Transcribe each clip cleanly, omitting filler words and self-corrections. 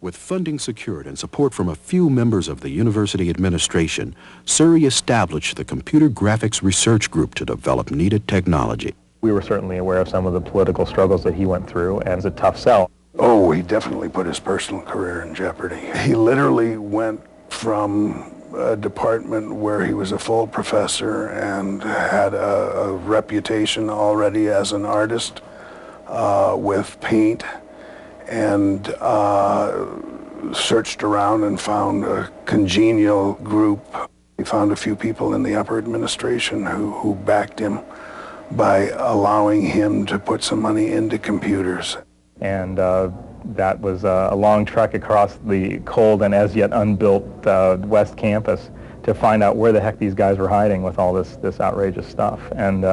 With funding secured and support from a few members of the university administration, Surrey established the Computer Graphics Research Group to develop needed technology. We were certainly aware of some of the political struggles that he went through, and it was a tough sell. Oh, he definitely put his personal career in jeopardy. He literally went from a department where he was a full professor and had a reputation already as an artist with paint, and searched around and found a congenial group. He found a few people in the upper administration who backed him by allowing him to put some money into computers. And that was a long trek across the cold and as yet unbuilt West Campus to find out where the heck these guys were hiding with all this outrageous stuff. And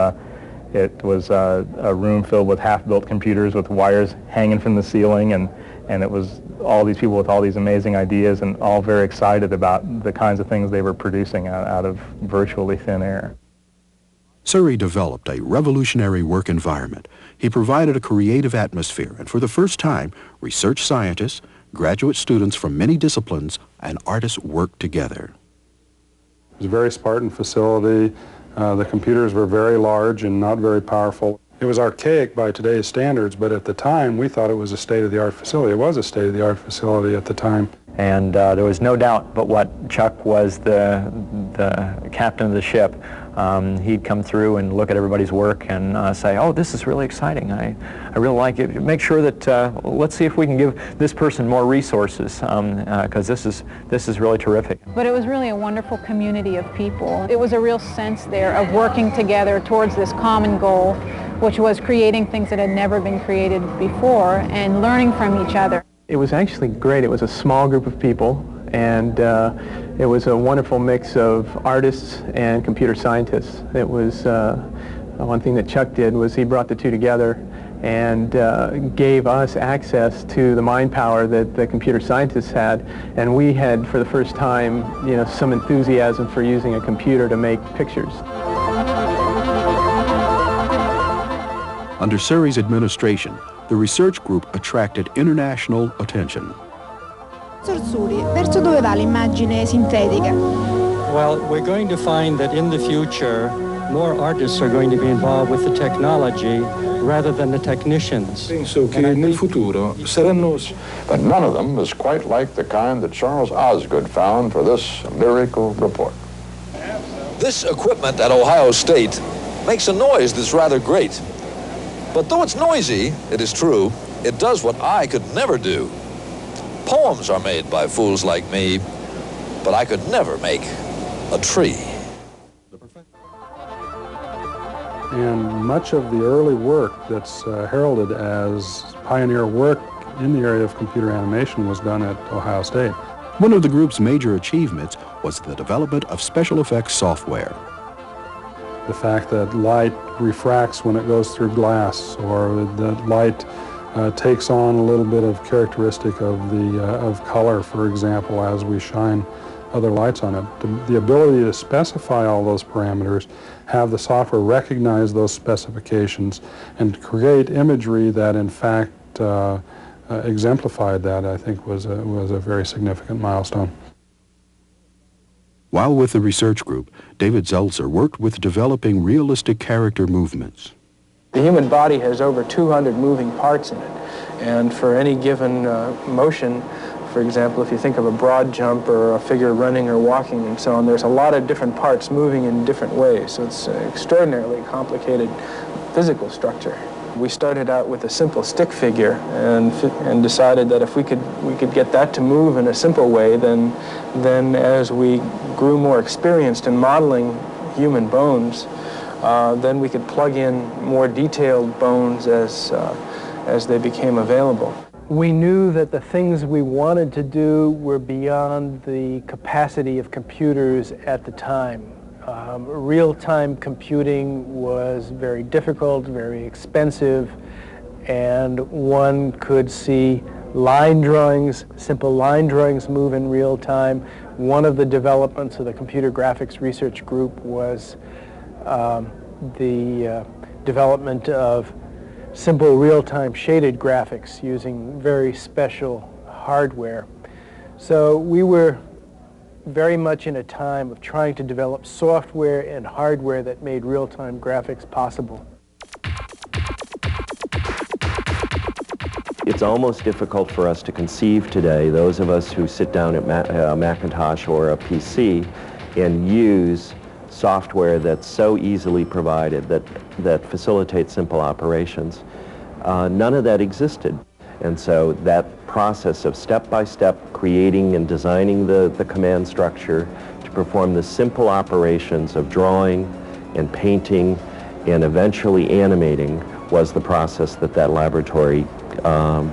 it was a room filled with half-built computers with wires hanging from the ceiling, and it was all these people with all these amazing ideas and all very excited about the kinds of things they were producing out of virtually thin air. Surrey developed a revolutionary work environment. He provided a creative atmosphere, and for the first time, research scientists, graduate students from many disciplines, and artists worked together. It was a very Spartan facility. The computers were very large and not very powerful. It was archaic by today's standards, but at the time we thought it was a state-of-the-art facility. It was a state-of-the-art facility at the time. And there was no doubt but what Chuck was the captain of the ship. He'd come through and look at everybody's work and say, oh, this is really exciting. I really like it. Make sure that, let's see if we can give this person more resources, because this is really terrific. But it was really a wonderful community of people. It was a real sense there of working together towards this common goal, which was creating things that had never been created before and learning from each other. It was actually great. It was a small group of people, and it was a wonderful mix of artists and computer scientists. It was one thing that Chuck did was he brought the two together and gave us access to the mind power that the computer scientists had, and we had, for the first time, some enthusiasm for using a computer to make pictures. Under Surrey's administration, the research group attracted international attention. Sorsuri, verso dove va l'immagine sintetica? Well, we're going to find that in the future, more artists are going to be involved with the technology rather than the technicians. Penso che nel futuro saranno... But none of them is quite like the kind that Charles Osgood found for this lyrical report. This equipment at Ohio State makes a noise that's rather great. But though it's noisy, it is true, it does what I could never do. Poems are made by fools like me, but I could never make a tree. And much of the early work that's heralded as pioneer work in the area of computer animation was done at Ohio State. One of the group's major achievements was the development of special effects software. The fact that light refracts when it goes through glass, or that light takes on a little bit of characteristic of color, for example, as we shine other lights on it. The ability to specify all those parameters, have the software recognize those specifications, and create imagery that in fact exemplified that, I think was a very significant milestone. While with the research group, David Zeltzer worked with developing realistic character movements. The human body has over 200 moving parts in it, and for any given motion, for example, if you think of a broad jump or a figure running or walking and so on, there's a lot of different parts moving in different ways, so it's an extraordinarily complicated physical structure. We started out with a simple stick figure and decided that if we could get that to move in a simple way, then as we grew more experienced in modeling human bones, then we could plug in more detailed bones as they became available. We knew that the things we wanted to do were beyond the capacity of computers at the time. Real-time computing was very difficult, very expensive, and one could see line drawings, simple line drawings move in real time. One of the developments of the Computer Graphics Research Group was the development of simple real-time shaded graphics using very special hardware. So we were very much in a time of trying to develop software and hardware that made real-time graphics possible. It's almost difficult for us to conceive today, those of us who sit down at a Macintosh or a PC and use software that's so easily provided that facilitates simple operations. None of that existed. And so that process of step-by-step creating and designing the command structure to perform the simple operations of drawing and painting and eventually animating was the process that laboratory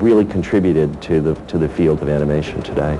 really contributed to the field of animation today.